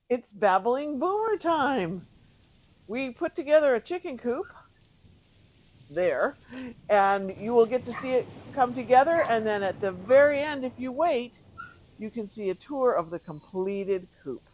It's Babbling Boomer time. We put together a chicken coop there, and you will get to see it come together. And then at the very end, if you wait, you can see a tour of the completed coop.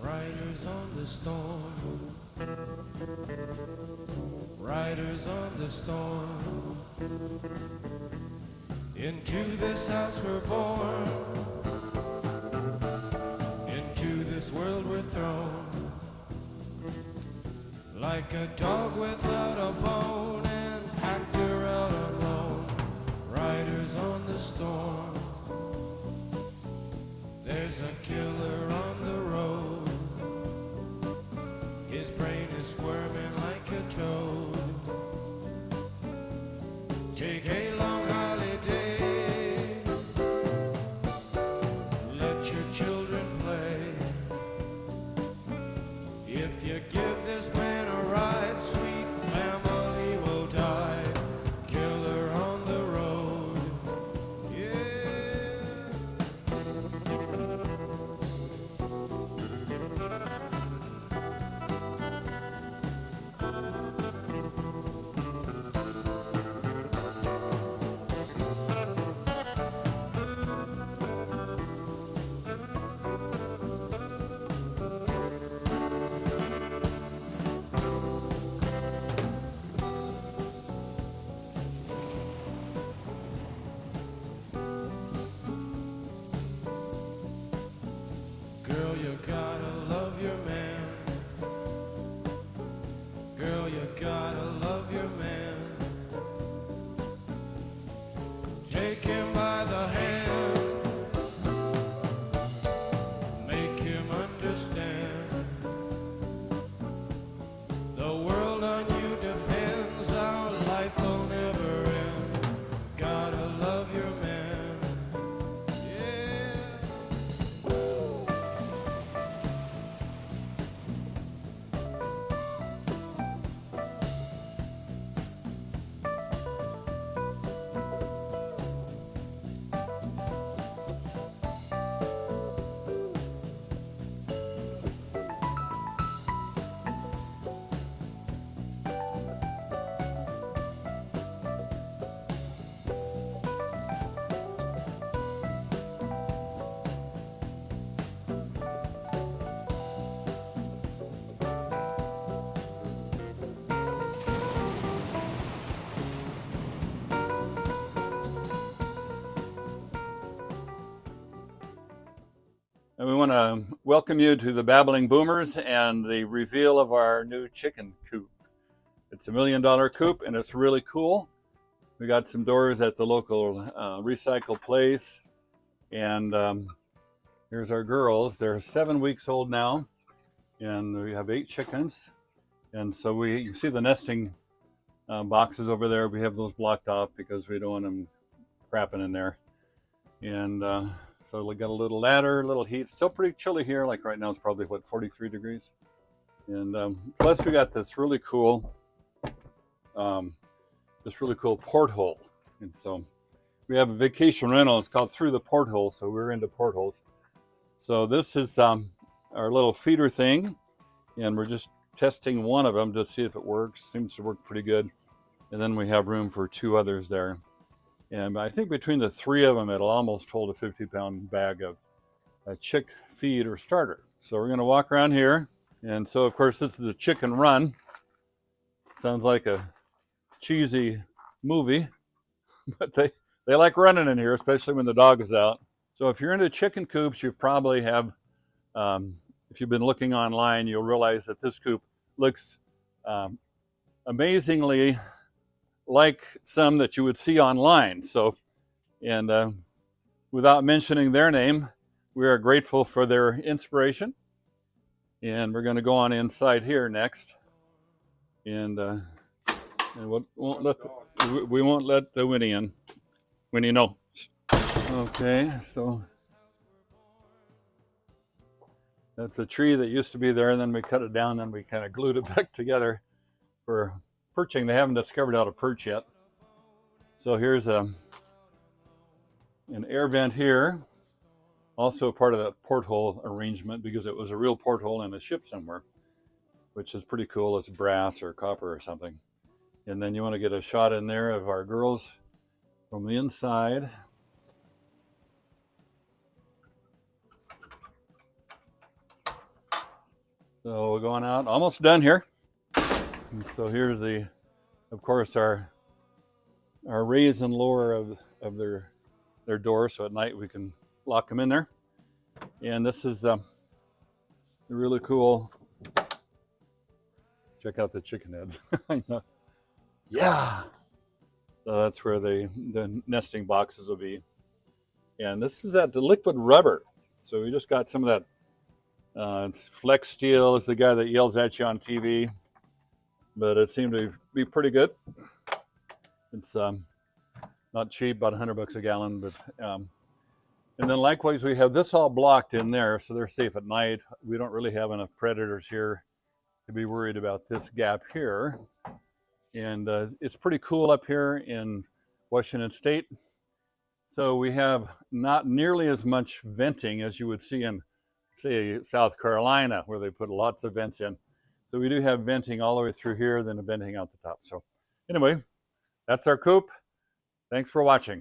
Riders on the storm, riders on the storm. Into this house we're born, into this world we're thrown. Like a dog without a bone, an actor out alone. Riders on the storm, there's a killer on the road. His brain is squirming like a toad. Take a long holiday, let your children play. If you give this man a ride, sweet family will die. Killer on the road, yeah. Girl, you gotta love your man. Girl, you gotta love your man. Take him by the hand, make him understand. The world on you depends, our life will never end. Gotta love your man, yeah. And we want to welcome you to the Babbling Boomers and the reveal of our new chicken coop. It's $1 million coop and it's really cool. We got some doors at the local recycle place. And here's our girls. They're 7 weeks old now. And we have 8 chickens. And so you see the nesting boxes over there. We have those blocked off because we don't want them crapping in there. And so we got a little ladder, a little heat. Still pretty chilly here. Like right now, it's probably 43 degrees. And plus, we got this really cool porthole. And so we have a vacation rental. It's called Through the Porthole. So we're into portholes. So this is our little feeder thing, and we're just testing one of them to see if it works. Seems to work pretty good. And then we have room for 2 others there. And I think between the 3 of them, it'll almost hold a 50-pound bag of a chick feed or starter. So we're going to walk around here. And so, of course, this is a chicken run. Sounds like a cheesy movie, but they like running in here, especially when the dog is out. So if you're into chicken coops, you probably have, if you've been looking online, you'll realize that this coop looks amazingly like some that you would see online. So, and without mentioning their name, we are grateful for their inspiration. And we're going to go on inside here next, and we won't let the Winnie in. Winnie, no. Okay, so that's a tree that used to be there, and then we cut it down, and then we kind of glued it back together for perching. They haven't discovered how to perch yet. So here's an air vent here, also part of that porthole arrangement because it was a real porthole in a ship somewhere, which is pretty cool. It's brass or copper or something. And then you want to get a shot in there of our girls from the inside. So we're going out, almost done here. And so here's of course, our raise and lower of their door, so at night we can lock them in there. And this is really cool. Check out the chicken heads. Yeah. So that's where the nesting boxes will be. And this is the liquid rubber. So we just got some of that. It's Flex Steel is the guy that yells at you on TV, but it seemed to be pretty good. It's not cheap, about $100 a gallon, but and then likewise we have this all blocked in there, so they're safe at night. We don't really have enough predators here to be worried about this gap here. And it's pretty cool up here in Washington State. So we have not nearly as much venting as you would see in, say, South Carolina, where they put lots of vents in. So we do have venting all the way through here, then a venting out the top. So anyway, that's our coop. Thanks for watching.